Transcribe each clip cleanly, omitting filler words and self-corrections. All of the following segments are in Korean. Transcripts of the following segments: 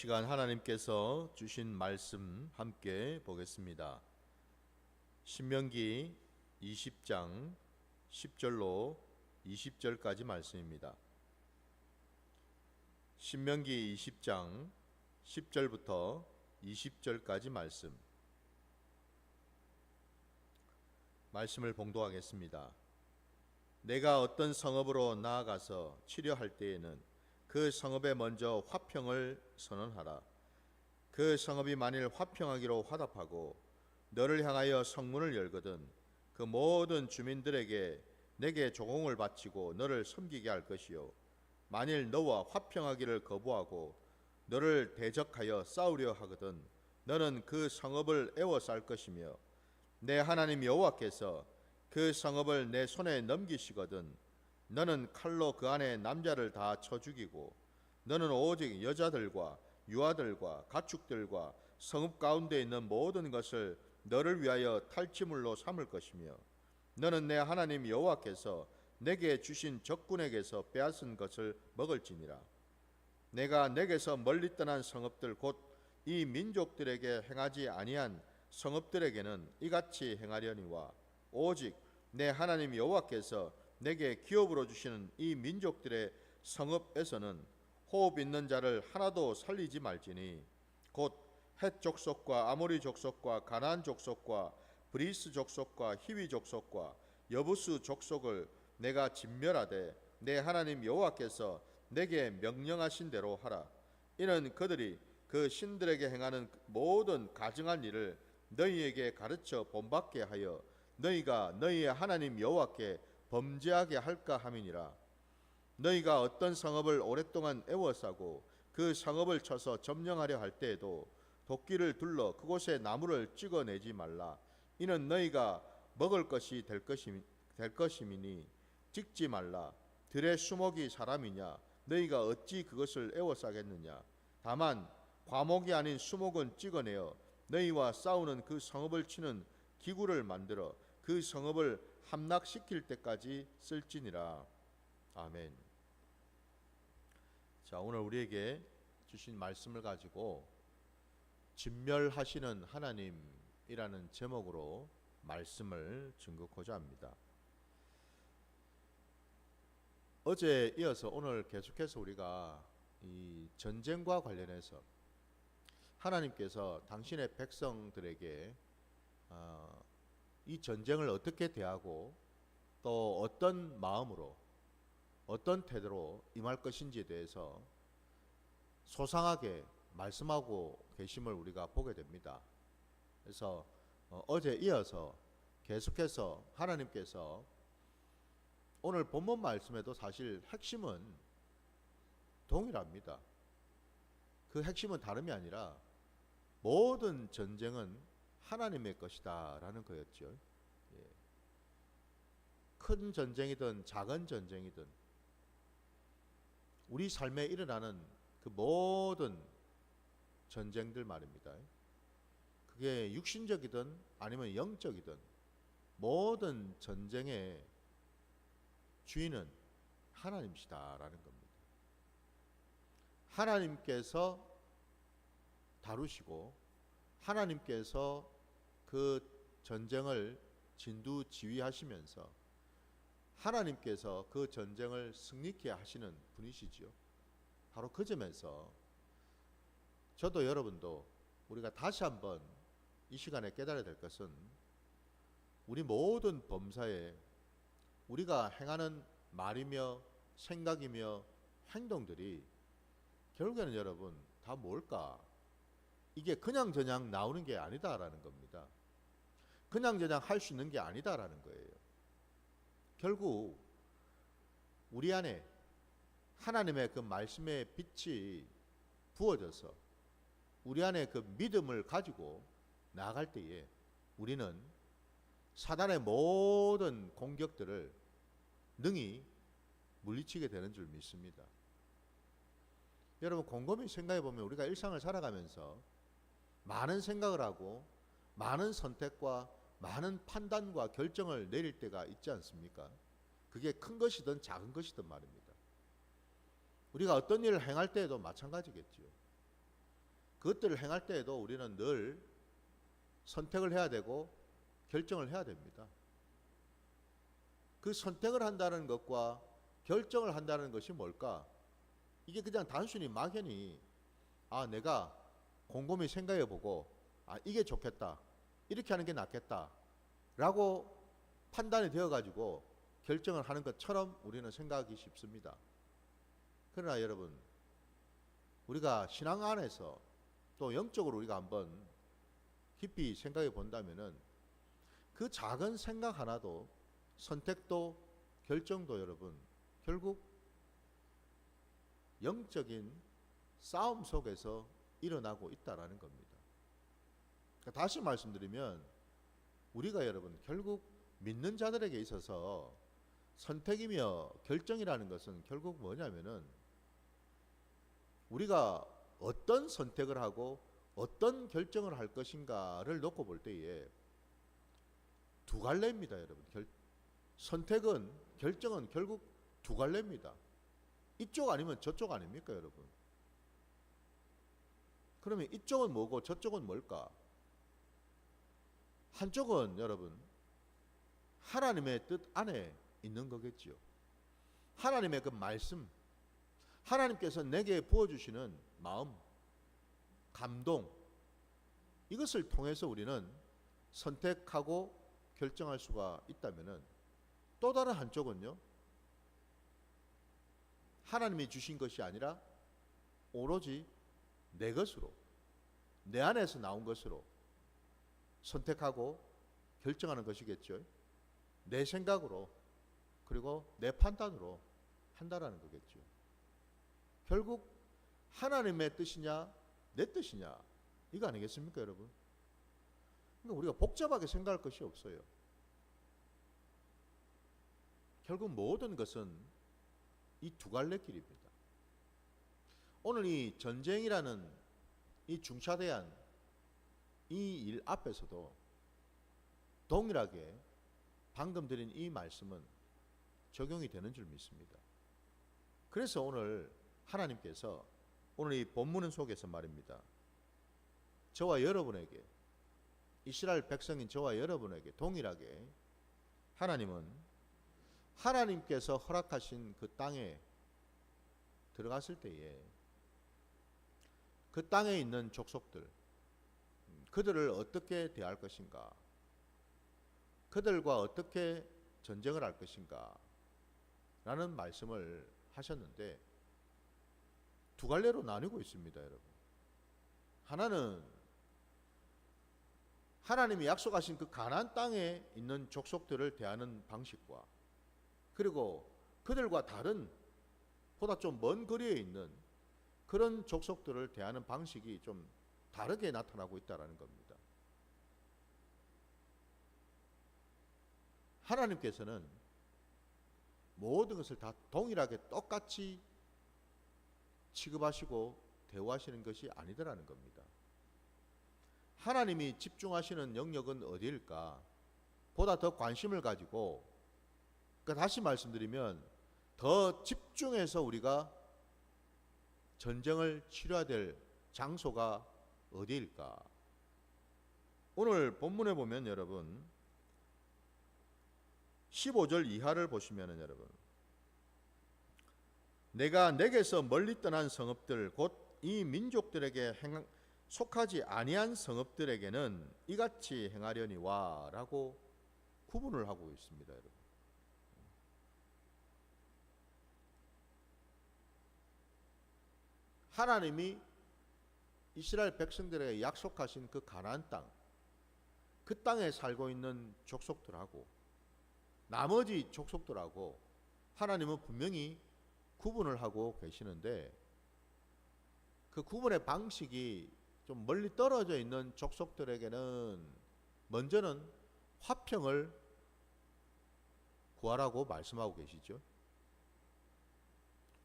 시간 하나님께서 주신 말씀 함께 보겠습니다. 신명기 20장 10절로 20절까지 말씀입니다. 신명기 20장 10절부터 20절까지 말씀을 봉독하겠습니다. 내가 어떤 성읍으로 나아가서 치려할 때에는 그 성읍에 먼저 화평을 선언하라. 그 성읍이 만일 화평하기로 화답하고 너를 향하여 성문을 열거든 그 모든 주민들에게 내게 조공을 바치고 너를 섬기게 할 것이요, 만일 너와 화평하기를 거부하고 너를 대적하여 싸우려 하거든 너는 그 성읍을 애워쌀 것이며, 내 하나님 여호와께서 그 성읍을 내 손에 넘기시거든 너는 칼로 그 안에 남자를 다 쳐 죽이고 너는 오직 여자들과 유아들과 가축들과 성읍 가운데 있는 모든 것을 너를 위하여 탈취물로 삼을 것이며, 너는 내 하나님 여호와께서 내게 주신 적군에게서 빼앗은 것을 먹을지니라. 내가 내게서 멀리 떠난 성읍들 곧 이 민족들에게 행하지 아니한 성읍들에게는 이같이 행하려니와, 오직 내 하나님 여호와께서 내게 기업으로 주시는 이 민족들의 성읍에서는 호흡 있는 자를 하나도 살리지 말지니, 곧 헷 족속과 아모리 족속과 가나안 족속과 브리스 족속과 히위 족속과 여부스 족속을 내가 진멸하되 내 하나님 여호와께서 내게 명령하신 대로 하라. 이는 그들이 그 신들에게 행하는 모든 가증한 일을 너희에게 가르쳐 본받게 하여 너희가 너희의 하나님 여호와께 범죄하게 할까 함이니라. 너희가 어떤 성읍을 오랫동안 애워싸고 그 성읍을 쳐서 점령하려 할 때에도 도끼를 둘러 그곳에 나무를 찍어내지 말라. 이는 너희가 먹을 것이 될 것임이니 찍지 말라. 들의 수목이 사람이냐? 너희가 어찌 그것을 애워싸겠느냐? 다만 과목이 아닌 수목은 찍어내어 너희와 싸우는 그 성읍을 치는 기구를 만들어 그 성읍을 함락시킬 때까지 쓸지니라. 아멘. 자, 오늘 우리에게 주신 말씀을 가지고 진멸하시는 하나님이라는 제목으로 말씀을 증거하고자 합니다. 어제 이어서 오늘 계속해서 우리가 이 전쟁과 관련해서 하나님께서 당신의 백성들에게 이 전쟁을 어떻게 대하고 또 어떤 마음으로 어떤 태도로 임할 것인지에 대해서 소상하게 말씀하고 계심을 우리가 보게 됩니다. 그래서 어제 이어서 계속해서 하나님께서 오늘 본문 말씀에도 사실 핵심은 동일합니다. 그 핵심은 다름이 아니라 모든 전쟁은 하나님의 것이다 라는 거였죠. 큰 전쟁이든 작은 전쟁이든 우리 삶에 일어나는 그 모든 전쟁들 말입니다. 그게 육신적이든 아니면 영적이든 모든 전쟁의 주인은 하나님이시다라는 겁니다. 하나님께서 다루시고 하나님께서 그 전쟁을 진두지휘하시면서 하나님께서 그 전쟁을 승리케 하시는 분이시지요. 바로 그 점에서 저도 여러분도 우리가 다시 한번 이 시간에 깨달아야 될 것은 우리 모든 범사에 우리가 행하는 말이며 생각이며 행동들이 결국에는 여러분 다 뭘까? 이게 그냥저냥 나오는 게 아니다라는 겁니다. 그냥저냥 할 수 있는 게 아니다라는 거예요. 결국 우리 안에 하나님의 그 말씀의 빛이 부어져서 우리 안에 그 믿음을 가지고 나아갈 때에 우리는 사단의 모든 공격들을 능히 물리치게 되는 줄 믿습니다. 여러분 곰곰이 생각해 보면 우리가 일상을 살아가면서 많은 생각을 하고 많은 선택과 많은 판단과 결정을 내릴 때가 있지 않습니까? 그게 큰 것이든 작은 것이든 말입니다. 우리가 어떤 일을 행할 때에도 마찬가지겠죠. 그것들을 행할 때에도 우리는 늘 선택을 해야 되고 결정을 해야 됩니다. 그 선택을 한다는 것과 결정을 한다는 것이 뭘까? 이게 그냥 단순히 막연히 내가 곰곰이 생각해 보고 이게 좋겠다, 이렇게 하는 게 낫겠다 라고 판단이 되어 가지고 결정을 하는 것처럼 우리는 생각하기 쉽습니다. 그러나 여러분, 우리가 신앙 안에서 또 영적으로 우리가 한번 깊이 생각해 본다면은 그 작은 생각 하나도, 선택도, 결정도 여러분 결국 영적인 싸움 속에서 일어나고 있다라는 겁니다. 그러니까 다시 말씀드리면 우리가 여러분 결국 믿는 자들에게 있어서 선택이며 결정이라는 것은 결국 뭐냐면은 우리가 어떤 선택을 하고 어떤 결정을 할 것인가를 놓고 볼 때에 두 갈래입니다, 여러분. 선택은, 결정은 결국 두 갈래입니다. 이쪽 아니면 저쪽 아닙니까, 여러분? 그러면 이쪽은 뭐고 저쪽은 뭘까? 한쪽은 여러분 하나님의 뜻 안에 있는 거겠지요. 하나님의 그 말씀, 하나님께서 내게 부어주시는 마음, 감동, 이것을 통해서 우리는 선택하고 결정할 수가 있다면은, 또 다른 한쪽은요, 하나님이 주신 것이 아니라 오로지 내 것으로, 내 안에서 나온 것으로 선택하고 결정하는 것이겠죠. 내 생각으로, 그리고 내 판단으로 한다라는 거겠죠. 결국 하나님의 뜻이냐 내 뜻이냐 이거 아니겠습니까, 여러분? 그러니까 우리가 복잡하게 생각할 것이 없어요. 결국 모든 것은 이 두 갈래 길입니다. 오늘 이 전쟁이라는 이 중차대한 이 일 앞에서도 동일하게 방금 드린 이 말씀은 적용이 되는 줄 믿습니다. 그래서 오늘 하나님께서 오늘 이 본문 속에서 말입니다, 저와 여러분에게, 이스라엘 백성인 저와 여러분에게 동일하게 하나님은 하나님께서 허락하신 그 땅에 들어갔을 때에 그 땅에 있는 족속들, 그들을 어떻게 대할 것인가, 그들과 어떻게 전쟁을 할 것인가 라는 말씀을 하셨는데 두 갈래로 나뉘고 있습니다, 여러분. 하나는 하나님이 약속하신 그 가나안 땅에 있는 족속들을 대하는 방식과, 그리고 그들과 다른 보다 좀 먼 거리에 있는 그런 족속들을 대하는 방식이 좀 다르게 나타나고 있다는 겁니다. 하나님께서는 모든 것을 다 동일하게 똑같이 취급하시고 대우하시는 것이 아니더라는 겁니다. 하나님이 집중하시는 영역은 어디일까? 보다 더 관심을 가지고, 그러니까 다시 말씀드리면 더 집중해서 우리가 전쟁을 치러야 될 장소가 어디일까? 오늘 본문에 보면 여러분 15절 이하를 보시면은 여러분, 내가 내게서 멀리 떠난 성읍들 곧 이 민족들에게 속하지 아니한 성읍들에게는 이같이 행하려니와 라고 구분을 하고 있습니다, 여러분. 하나님이 이스라엘 백성들에게 약속하신 그 가나안 땅, 그 땅에 살고 있는 족속들하고 나머지 족속들하고 하나님은 분명히 구분을 하고 계시는데, 그 구분의 방식이 좀 멀리 떨어져 있는 족속들에게는 먼저는 화평을 구하라고 말씀하고 계시죠.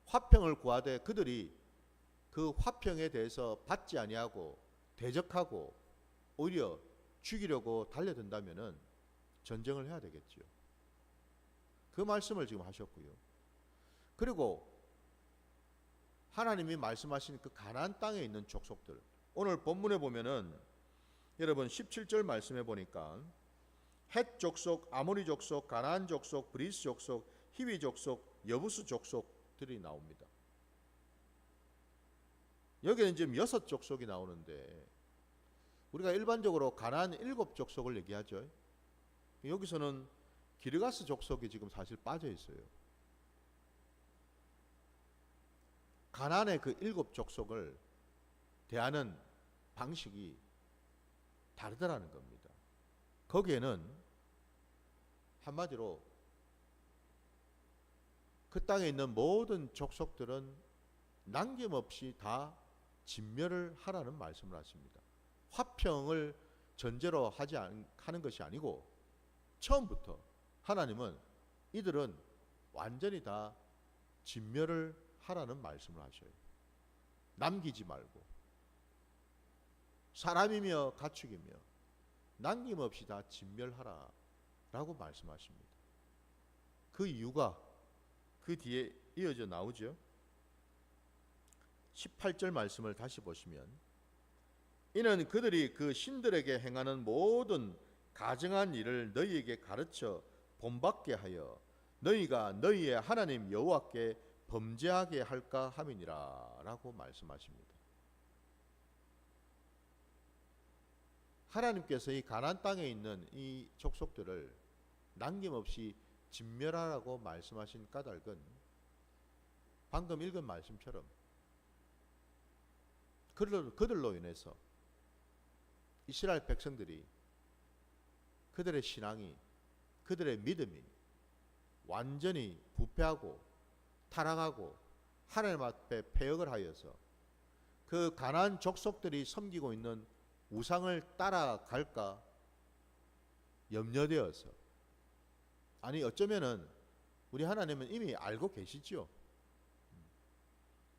화평을 구하되 그들이 그 화평에 대해서 받지 아니하고 대적하고 오히려 죽이려고 달려든다면은 전쟁을 해야 되겠죠. 그 말씀을 지금 하셨고요. 그리고 하나님이 말씀하신 그 가나안 땅에 있는 족속들, 오늘 본문에 보면은 여러분 17절 말씀해 보니까 헷 족속, 아모리 족속, 가나안 족속, 브리스 족속, 히위 족속, 여부스 족속들이 나옵니다. 여기는 지금 6족속이 나오는데 우리가 일반적으로 가나안 7족속을 얘기하죠. 여기서는 기르가스 족속이 지금 사실 빠져 있어요. 가나안의 그 7족속을 대하는 방식이 다르다라는 겁니다. 거기에는 한마디로 그 땅에 있는 모든 족속들은 남김없이 다 진멸을 하라는 말씀을 하십니다. 화평을 전제로 하는 것이 아니고 처음부터 하나님은 이들은 완전히 다 진멸을 하라는 말씀을 하셔요. 남기지 말고 사람이며 가축이며 남김없이 다 진멸하라 라고 말씀하십니다. 그 이유가 그 뒤에 이어져 나오죠. 18절 말씀을 다시 보시면 이는 그들이 그 신들에게 행하는 모든 가증한 일을 너희에게 가르쳐 본받게 하여 너희가 너희의 하나님 여호와께 범죄하게 할까 함이니라 라고 말씀하십니다. 하나님께서 이 가나안 땅에 있는 이 족속들을 남김없이 진멸하라고 말씀하신 까닭은 방금 읽은 말씀처럼 그들로 인해서 이스라엘 백성들이 그들의 신앙이 그들의 믿음이 완전히 부패하고 타락하고 하나님 앞에 패역을 하여서 그 가나안 족속들이 섬기고 있는 우상을 따라갈까 염려되어서 아니 어쩌면은 우리 하나님은 이미 알고 계시죠.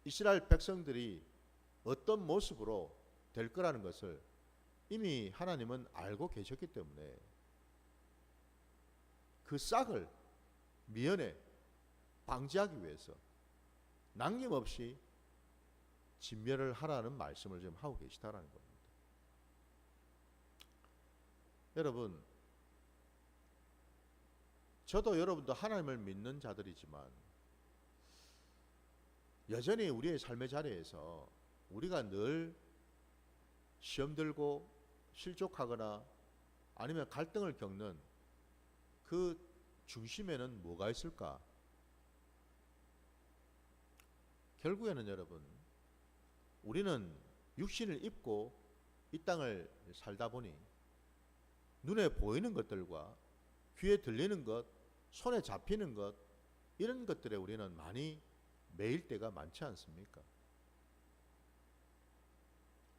이스라엘 백성들이 어떤 모습으로 될 거라는 것을 이미 하나님은 알고 계셨기 때문에 그 싹을 미연에 방지하기 위해서 남김없이 진멸을 하라는 말씀을 지금 하고 계시다라는 겁니다. 여러분, 저도 여러분도 하나님을 믿는 자들이지만 여전히 우리의 삶의 자리에서 우리가 늘 시험 들고 실족하거나 아니면 갈등을 겪는 그 중심에는 뭐가 있을까? 결국에는 여러분, 우리는 육신을 입고 이 땅을 살다 보니 눈에 보이는 것들과 귀에 들리는 것, 손에 잡히는 것 이런 것들에 우리는 많이 매일 때가 많지 않습니까?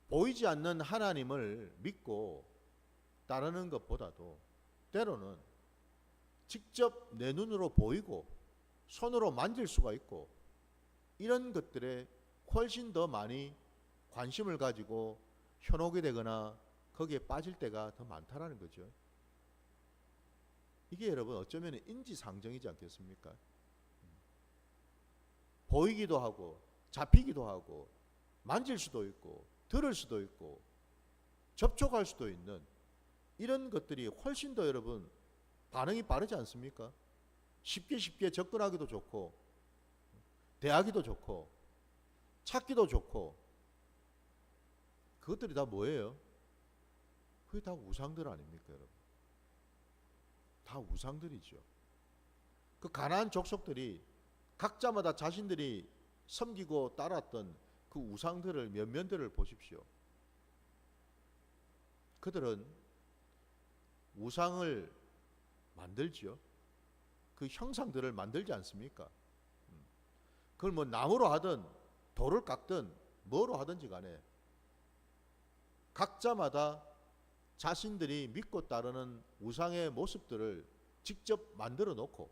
보이지 않는 하나님을 믿고 따르는 것보다도 때로는 직접 내 눈으로 보이고 손으로 만질 수가 있고 이런 것들에 훨씬 더 많이 관심을 가지고 현혹이 되거나 거기에 빠질 때가 더 많다라는 거죠. 이게 여러분 어쩌면 인지상정이지 않겠습니까? 보이기도 하고 잡히기도 하고 만질 수도 있고 들을 수도 있고 접촉할 수도 있는 이런 것들이 훨씬 더 여러분 반응이 빠르지 않습니까? 쉽게 접근하기도 좋고 대하기도 좋고 찾기도 좋고 그것들이 다 뭐예요? 그게 다 우상들 아닙니까 여러분? 다 우상들이죠. 그 가나안 족속들이 각자마다 자신들이 섬기고 따랐던 그 우상들을 면면들을 보십시오. 그들은 우상을 만들지요. 그 형상들을 만들지 않습니까? 그걸 뭐 나무로 하든 돌을 깎든 뭐로 하든지 간에 각자마다 자신들이 믿고 따르는 우상의 모습들을 직접 만들어 놓고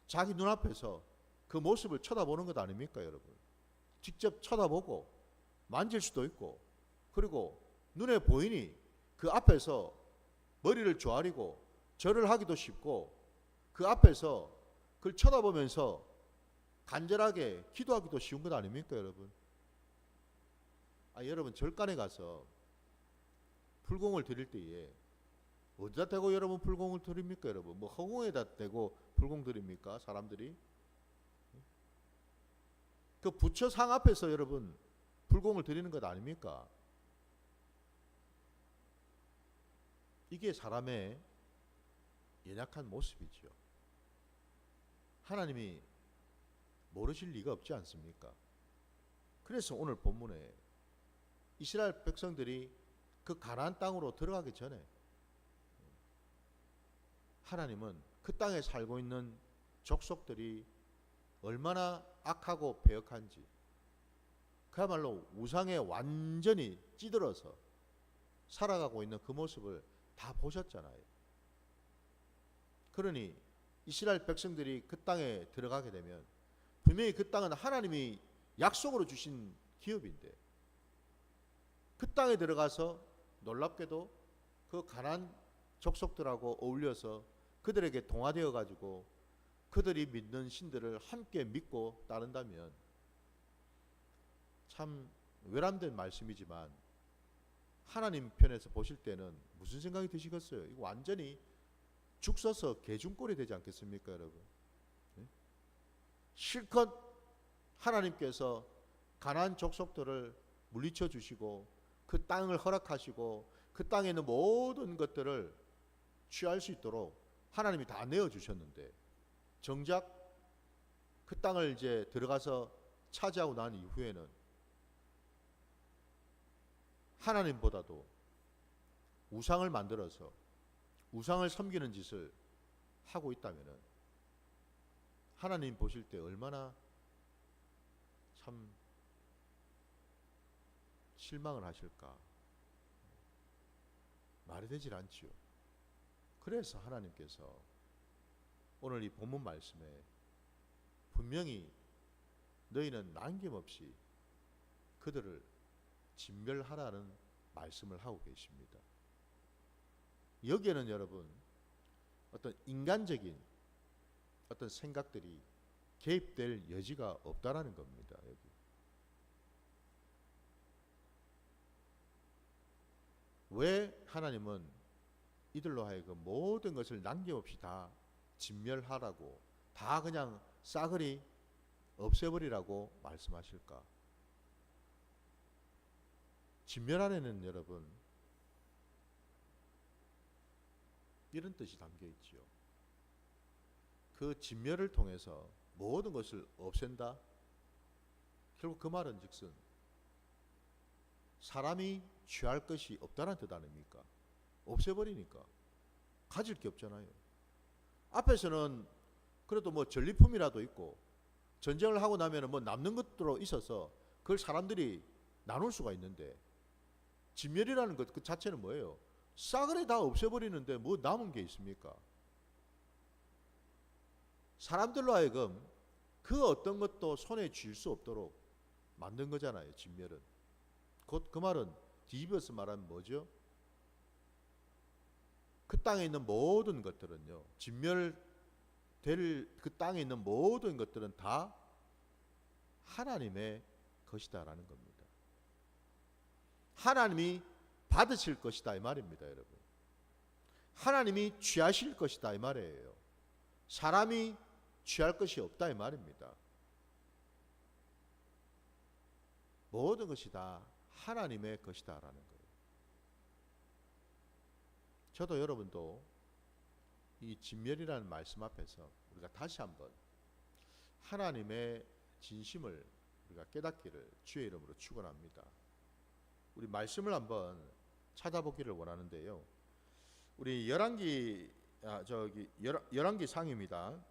자기 눈앞에서 그 모습을 쳐다보는 것 아닙니까 여러분? 직접 쳐다보고 만질 수도 있고 그리고 눈에 보이니 그 앞에서 머리를 조아리고 절을 하기도 쉽고 그 앞에서 그걸 쳐다보면서 간절하게 기도하기도 쉬운 것 아닙니까 여러분? 여러분 절간에 가서 불공을 드릴 때에 어디다 대고 여러분 불공을 드립니까? 여러분 뭐 허공에다 대고 불공 드립니까? 사람들이 그 부처 상 앞에서 여러분 불공을 드리는 것 아닙니까? 이게 사람의 연약한 모습이죠. 하나님이 모르실 리가 없지 않습니까? 그래서 오늘 본문에 이스라엘 백성들이 그 가나안 땅으로 들어가기 전에 하나님은 그 땅에 살고 있는 족속들이 얼마나 악하고 배역한지, 그야말로 우상에 완전히 찌들어서 살아가고 있는 그 모습을 다 보셨잖아요. 그러니 이스라엘 백성들이 그 땅에 들어가게 되면 분명히 그 땅은 하나님이 약속으로 주신 기업인데, 그 땅에 들어가서 놀랍게도 그 가나안 족속들하고 어울려서 그들에게 동화되어 가지고 그들이 믿는 신들을 함께 믿고 따른다면 참 외람된 말씀이지만 하나님 편에서 보실 때는 무슨 생각이 드시겠어요? 이거 완전히 죽 서서 개중꼴이 되지 않겠습니까, 여러분? 실컷 하나님께서 가나안 족속들을 물리쳐 주시고 그 땅을 허락하시고 그 땅에 있는 모든 것들을 취할 수 있도록 하나님이 다 내어 주셨는데, 정작 그 땅을 이제 들어가서 차지하고 난 이후에는 하나님보다도 우상을 만들어서 우상을 섬기는 짓을 하고 있다면은 하나님 보실 때 얼마나 참 실망을 하실까. 말이 되질 않지요. 그래서 하나님께서 오늘 이 본문 말씀에 분명히 너희는 남김없이 그들을 진멸하라는 말씀을 하고 계십니다. 여기에는 여러분 어떤 인간적인 어떤 생각들이 개입될 여지가 없다라는 겁니다. 여기. 왜 하나님은 이들로 하여금 모든 것을 남김없이 다 진멸하라고, 다 그냥 싸그리 없애버리라고 말씀하실까? 진멸 안에는 여러분 이런 뜻이 담겨 있지요. 그 진멸을 통해서 모든 것을 없앤다. 결국 그 말은 즉슨 사람이 취할 것이 없다는 뜻 아닙니까? 없애버리니까 가질 게 없잖아요. 앞에서는 그래도 뭐 전리품이라도 있고 전쟁을 하고 나면은 뭐 남는 것들로 있어서 그걸 사람들이 나눌 수가 있는데, 진멸이라는 것 그 자체는 뭐예요? 싸그리 다 없애버리는데 뭐 남은 게 있습니까? 사람들로 하여금 그 어떤 것도 손에 쥘 수 없도록 만든 거잖아요. 진멸은. 곧 그 말은 뒤집어서 말하면 뭐죠? 그 땅에 있는 모든 것들은요, 진멸될 그 땅에 있는 모든 것들은 다 하나님의 것이다라는 겁니다. 하나님이 받으실 것이다 이 말입니다, 여러분. 하나님이 취하실 것이다 이 말이에요. 사람이 취할 것이 없다 이 말입니다. 모든 것이 다 하나님의 것이다라는 거예요. 저도 여러분도 이 진멸이라는 말씀 앞에서 우리가 다시 한번 하나님의 진심을 우리가 깨닫기를 주의 이름으로 축원합니다. 우리 말씀을 한번 찾아보기를 원하는데요. 우리 열왕기 상입니다.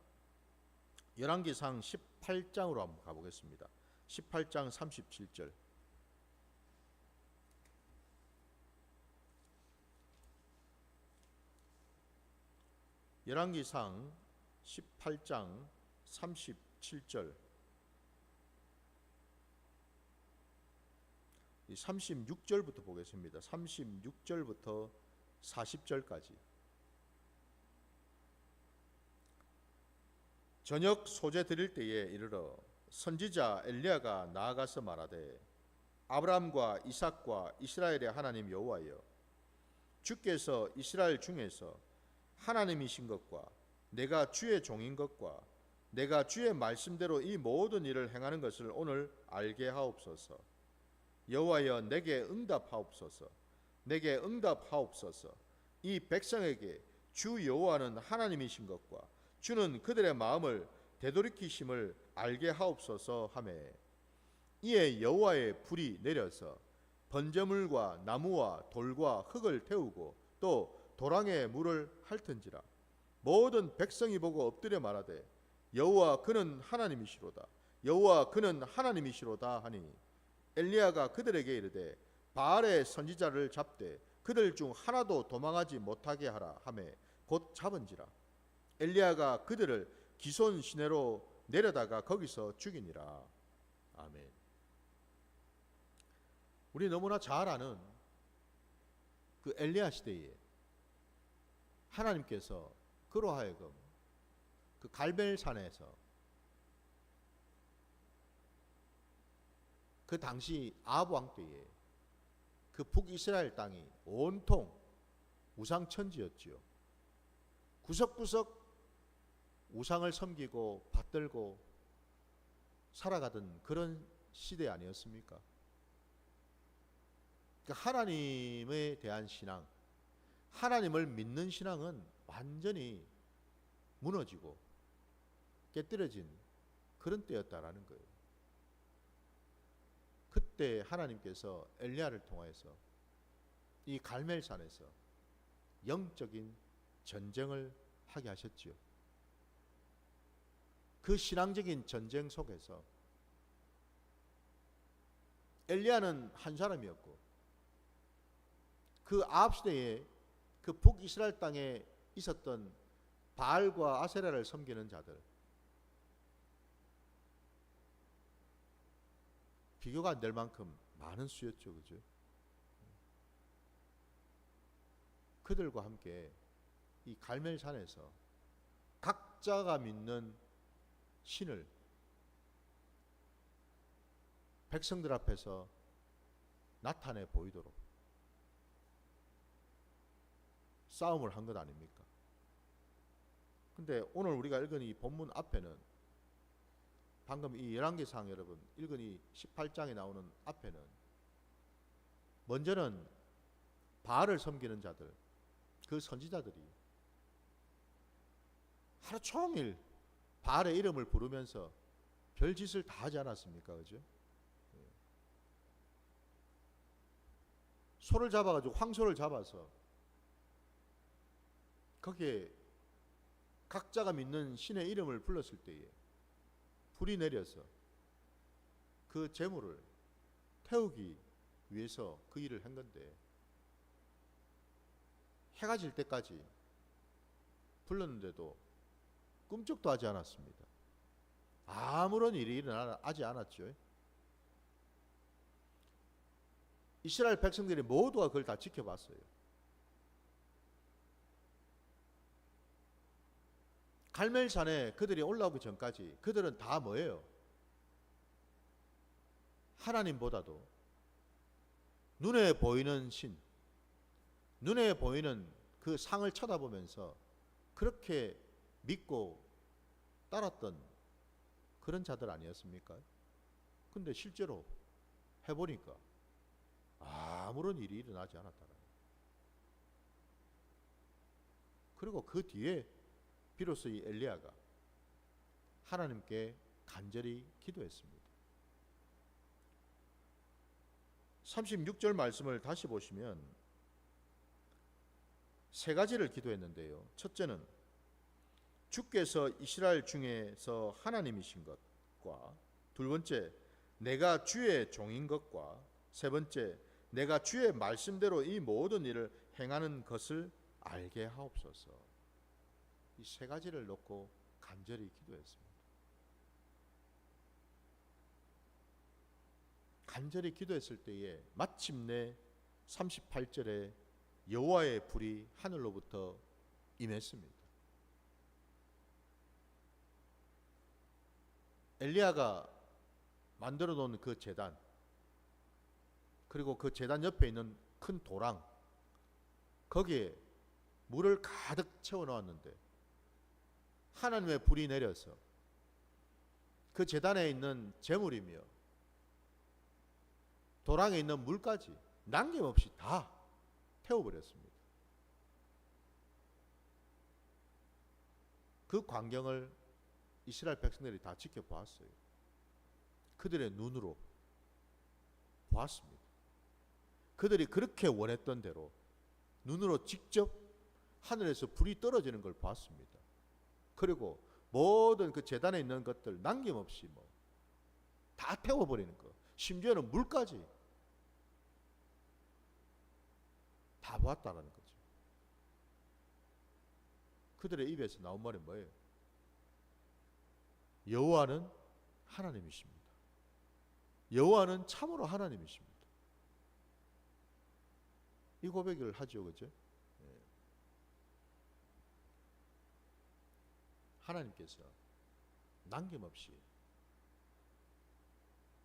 열왕기 상 18장으로 한번 가보겠습니다. 18장 37절. 열왕기상 18장 37절. 36절부터 보겠습니다. 36절부터 40절까지. 저녁 소재 드릴 때에 이르러 선지자 엘리야가 나아가서 말하되 아브라함과 이삭과 이스라엘의 하나님 여호와여, 주께서 이스라엘 중에서 하나님이신 것과 내가 주의 종인 것과 내가 주의 말씀대로 이 모든 일을 행하는 것을 오늘 알게 하옵소서. 여호와여, 내게 응답하옵소서. 내게 응답하옵소서. 이 백성에게 주 여호와는 하나님이신 것과 주는 그들의 마음을 되돌이키심을 알게 하옵소서 하매, 이에 여호와의 불이 내려서 번제물과 나무와 돌과 흙을 태우고 또 도랑에 물을 핥은지라. 모든 백성이 보고 엎드려 말하되 여호와 그는 하나님이시로다, 여호와 그는 하나님이시로다 하니, 엘리야가 그들에게 이르되 바알의 선지자를 잡되 그들 중 하나도 도망하지 못하게 하라 하매 곧 잡은지라. 엘리야가 그들을 기손 시내로 내려다가 거기서 죽이니라. 아멘. 우리 너무나 잘 아는 그 엘리야 시대에 하나님께서 그로 하여금 그 갈멜산에서 그 당시 아합 왕 때에 그 북이스라엘 땅이 온통 우상천지였지요. 구석구석 우상을 섬기고 받들고 살아가던 그런 시대 아니었습니까? 하나님에 대한 신앙, 하나님을 믿는 신앙은 완전히 무너지고 깨뜨려진 그런 때였다라는 거예요. 그때 하나님께서 엘리야를 통해서 이 갈멜산에서 영적인 전쟁을 하게 하셨지요. 그 신앙적인 전쟁 속에서 엘리야는 한 사람이었고, 그 아합 시대에 그 북이스라엘 땅에 있었던 바알과 아세라를 섬기는 자들, 비교가 안 될 만큼 많은 수였죠. 그죠? 그들과 함께 이 갈멜산에서 각자가 믿는 신을 백성들 앞에서 나타내 보이도록 싸움을 한 것 아닙니까? 근데 오늘 우리가 읽은 이 본문 앞에는, 방금 이 열왕기상 여러분 읽은 이 18장에 나오는 앞에는, 먼저는 바알을 섬기는 자들, 그 선지자들이 하루 종일 바알의 이름을 부르면서 별짓을 다 하지 않았습니까? 그죠? 소를 잡아가지고 황소를 잡아서 거기에 각자가 믿는 신의 이름을 불렀을 때에 불이 내려서 그 제물을 태우기 위해서 그 일을 한 건데, 해가 질 때까지 불렀는데도 꿈쩍도 하지 않았습니다. 아무런 일이 일어나지 않았죠. 이스라엘 백성들이 모두가 그걸 다 지켜봤어요. 갈멜산에 그들이 올라오기 전까지 그들은 다 뭐예요? 하나님보다도 눈에 보이는 신, 눈에 보이는 그 상을 쳐다보면서 그렇게 믿고 따랐던 그런 자들 아니었습니까? 근데 실제로 해보니까 아무런 일이 일어나지 않았다는 거예요. 그리고 그 뒤에 비로소 이 엘리야가 하나님께 간절히 기도했습니다. 36절 말씀을 다시 보시면 세 가지를 기도했는데요. 첫째는 주께서 이스라엘 중에서 하나님이신 것과, 두 번째 내가 주의 종인 것과, 세 번째 내가 주의 말씀대로 이 모든 일을 행하는 것을 알게 하옵소서. 이 세 가지를 놓고 간절히 기도했습니다. 간절히 기도했을 때에 마침내 38절에 여호와의 불이 하늘로부터 임했습니다. 엘리야가 만들어 놓은 그 제단, 그리고 그 제단 옆에 있는 큰 도랑, 거기에 물을 가득 채워 넣었는데 하나님의 불이 내려서 그 제단에 있는 제물이며 도랑에 있는 물까지 남김없이 다 태워버렸습니다. 그 광경을 이스라엘 백성들이 다 지켜보았어요. 그들의 눈으로 보았습니다. 그들이 그렇게 원했던 대로 눈으로 직접 하늘에서 불이 떨어지는 걸 봤습니다. 그리고 모든 그 제단에 있는 것들 남김없이 다 태워버리는 것, 심지어는 물까지 다 보았다는 거죠. 그들의 입에서 나온 말이 뭐예요? 여호와는 하나님이십니다. 여호와는 참으로 하나님이십니다. 이 고백을 하죠, 그죠? 하나님께서 남김없이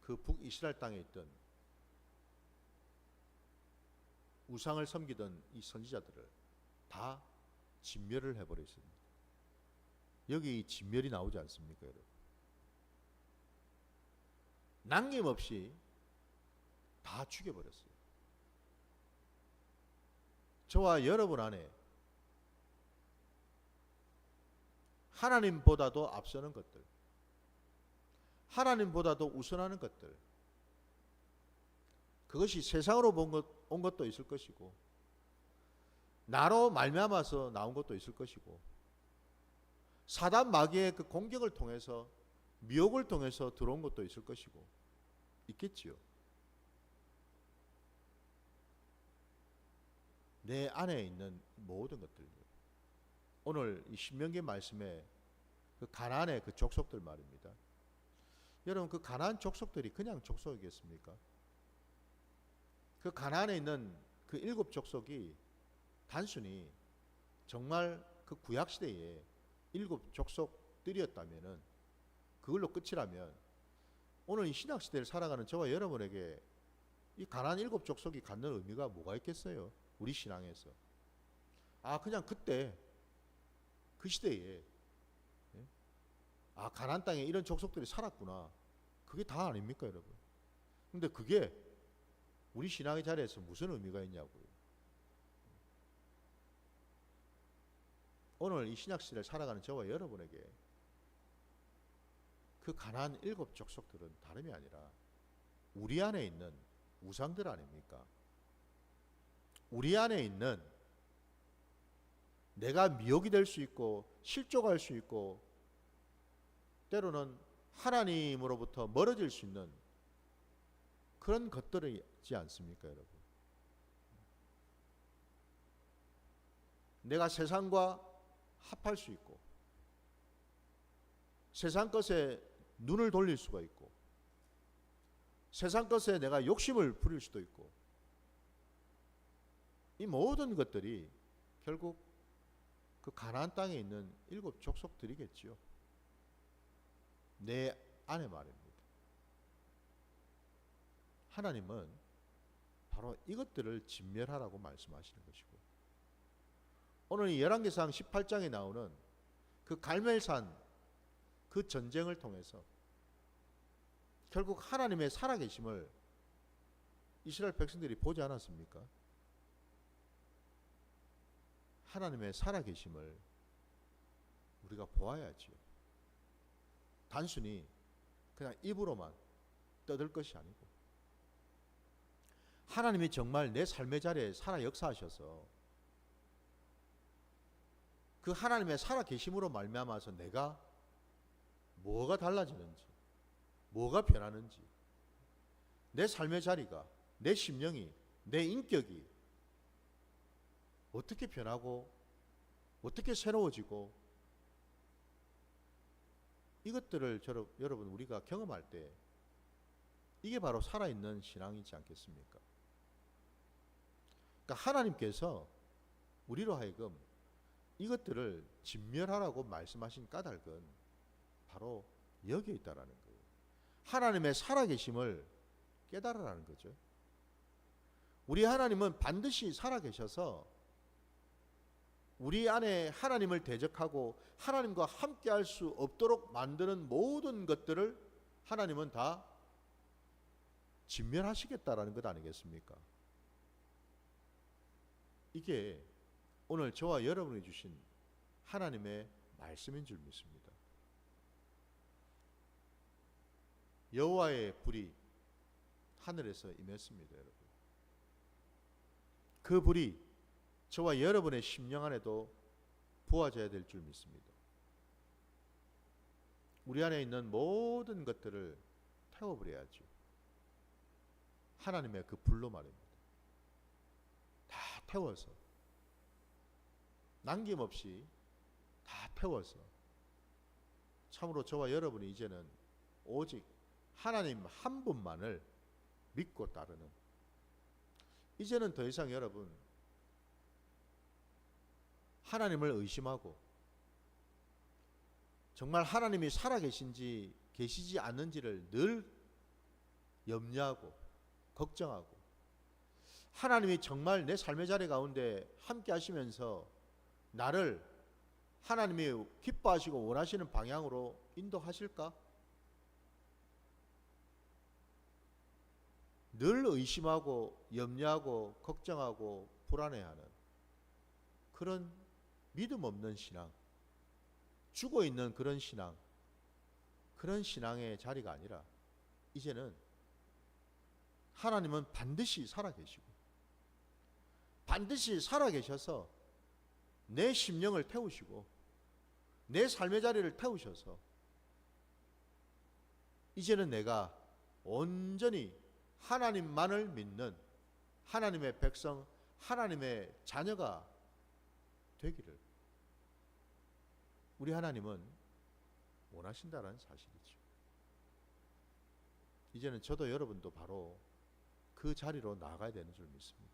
그 북이스라엘 땅에 있던 우상을 섬기던 이 선지자들을 다 진멸을 해버렸습니다. 여기 진멸이 나오지 않습니까, 여러분? 남김없이 다 죽여버렸어요. 저와 여러분 안에 하나님보다도 앞서는 것들, 하나님보다도 우선하는 것들, 그것이 세상으로 온 것도 있을 것이고 나로 말미암아서 나온 것도 있을 것이고 사단 마귀의 그 공격을 통해서 미혹을 통해서 들어온 것도 있을 것이고 있겠지요. 내 안에 있는 모든 것들, 오늘 이 신명기 말씀에 그 가나안의 그 족속들 말입니다. 여러분, 그 가나안 족속들이 그냥 족속이겠습니까? 그 가나안에 있는 그 7 족속이 단순히 정말 그 구약 시대에 7 족속들이었다면은, 그걸로 끝이라면 오늘 이 신약 시대를 살아가는 저와 여러분에게 이 가나안 7 족속이 갖는 의미가 뭐가 있겠어요? 우리 신앙에서 그냥 그때 그 시대에 가나안 땅에 이런 족속들이 살았구나, 그게 다 아닙니까, 여러분? 근데 그게 우리 신앙의 자리에서 무슨 의미가 있냐고요. 오늘 이 신약 시대를 살아가는 저와 여러분에게 그 가나안 7 족속들은 다름이 아니라 우리 안에 있는 우상들 아닙니까? 우리 안에 있는 내가 미혹이 될 수 있고 실족할 수 있고 때로는 하나님으로부터 멀어질 수 있는 그런 것들이지 않습니까, 여러분? 내가 세상과 합할 수 있고 세상 것에 눈을 돌릴 수가 있고 세상 것에 내가 욕심을 부릴 수도 있고, 이 모든 것들이 결국 그 가나안 땅에 있는 7 족속들이겠지요. 내 안에 말입니다. 하나님은 바로 이것들을 진멸하라고 말씀하시는 것이고, 오늘 이 열왕기상 18장에 나오는 그 갈멜산 그 전쟁을 통해서 결국 하나님의 살아계심을 이스라엘 백성들이 보지 않았습니까? 하나님의 살아계심을 우리가 보아야지요. 단순히 그냥 입으로만 떠들 것이 아니고 하나님이 정말 내 삶의 자리에 살아 역사하셔서 그 하나님의 살아계심으로 말미암아서 내가 뭐가 달라지는지, 뭐가 변하는지, 내 삶의 자리가, 내 심령이, 내 인격이 어떻게 변하고 어떻게 새로워지고, 이것들을 여러분 우리가 경험할 때 이게 바로 살아있는 신앙이지 않겠습니까? 그러니까 하나님께서 우리로 하여금 이것들을 진멸하라고 말씀하신 까닭은 바로 여기에 있다라는 거예요. 하나님의 살아계심을 깨달으라는 거죠. 우리 하나님은 반드시 살아계셔서 우리 안에 하나님을 대적하고 하나님과 함께할 수 없도록 만드는 모든 것들을 하나님은 다 진멸하시겠다라는 것 아니겠습니까? 이게 오늘 저와 여러분이 주신 하나님의 말씀인 줄 믿습니다. 여호와의 불이 하늘에서 임했습니다, 여러분. 그 불이 저와 여러분의 심령 안에도 부어져야 될 줄 믿습니다. 우리 안에 있는 모든 것들을 태워버려야죠. 하나님의 그 불로 말입니다. 다 태워서, 남김없이 다 태워서, 참으로 저와 여러분이 이제는 오직 하나님 한 분만을 믿고 따르는, 이제는 더 이상 여러분 하나님을 의심하고 정말 하나님이 살아계신지 계시지 않는지를 늘 염려하고 걱정하고, 하나님이 정말 내 삶의 자리 가운데 함께 하시면서 나를 하나님이 기뻐하시고 원하시는 방향으로 인도하실까? 늘 의심하고 염려하고 걱정하고 불안해하는 그런 믿음 없는 신앙, 죽어있는 그런 신앙, 그런 신앙의 자리가 아니라 이제는 하나님은 반드시 살아계시고 반드시 살아계셔서 내 심령을 태우시고 내 삶의 자리를 태우셔서 이제는 내가 온전히 하나님만을 믿는 하나님의 백성, 하나님의 자녀가 되기를 우리 하나님은 원하신다는 사실이죠. 이제는 저도 여러분도 바로 그 자리로 나아가야 되는 줄 믿습니다.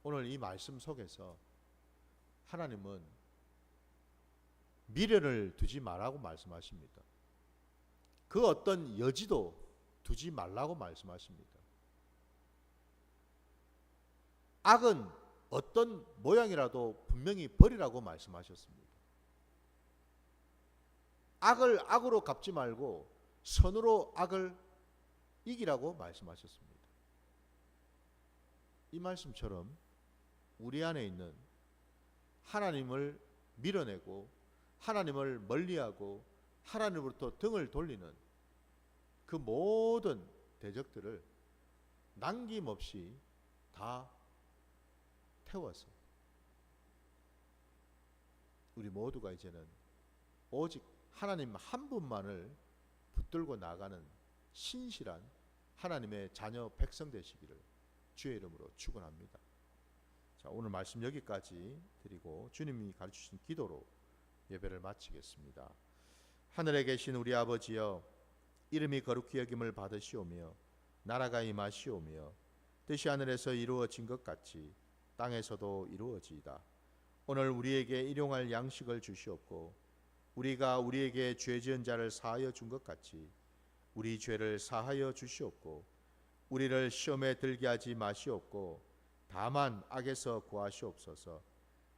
오늘 이 말씀 속에서 하나님은 미련을 두지 말라고 말씀하십니다. 그 어떤 여지도 두지 말라고 말씀하십니다. 악은 어떤 모양이라도 분명히 버리라고 말씀하셨습니다. 악을 악으로 갚지 말고 선으로 악을 이기라고 말씀하셨습니다. 이 말씀처럼 우리 안에 있는 하나님을 밀어내고 하나님을 멀리하고 하나님으로부터 등을 돌리는 그 모든 대적들을 남김없이 다 태워서 우리 모두가 이제는 오직 하나님 한 분만을 붙들고 나가는 신실한 하나님의 자녀 백성 되시기를 주의 이름으로 축원합니다. 자, 오늘 말씀 여기까지 드리고 주님이 가르치신 기도로 예배를 마치겠습니다. 하늘에 계신 우리 아버지여, 이름이 거룩히 여김을 받으시오며 나라가 임하시오며 뜻이 하늘에서 이루어진 것 같이 땅에서도 이루어지이다. 오늘 우리에게 일용할 양식을 주시옵고 우리가 우리에게 죄 지은 자를 사하여 준 것 같이 우리 죄를 사하여 주시옵고 우리를 시험에 들게 하지 마시옵고 다만 악에서 구하시옵소서.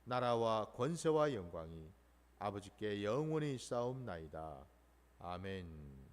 나라와 권세와 영광이 아버지께 영원히 있사옵나이다. 아멘.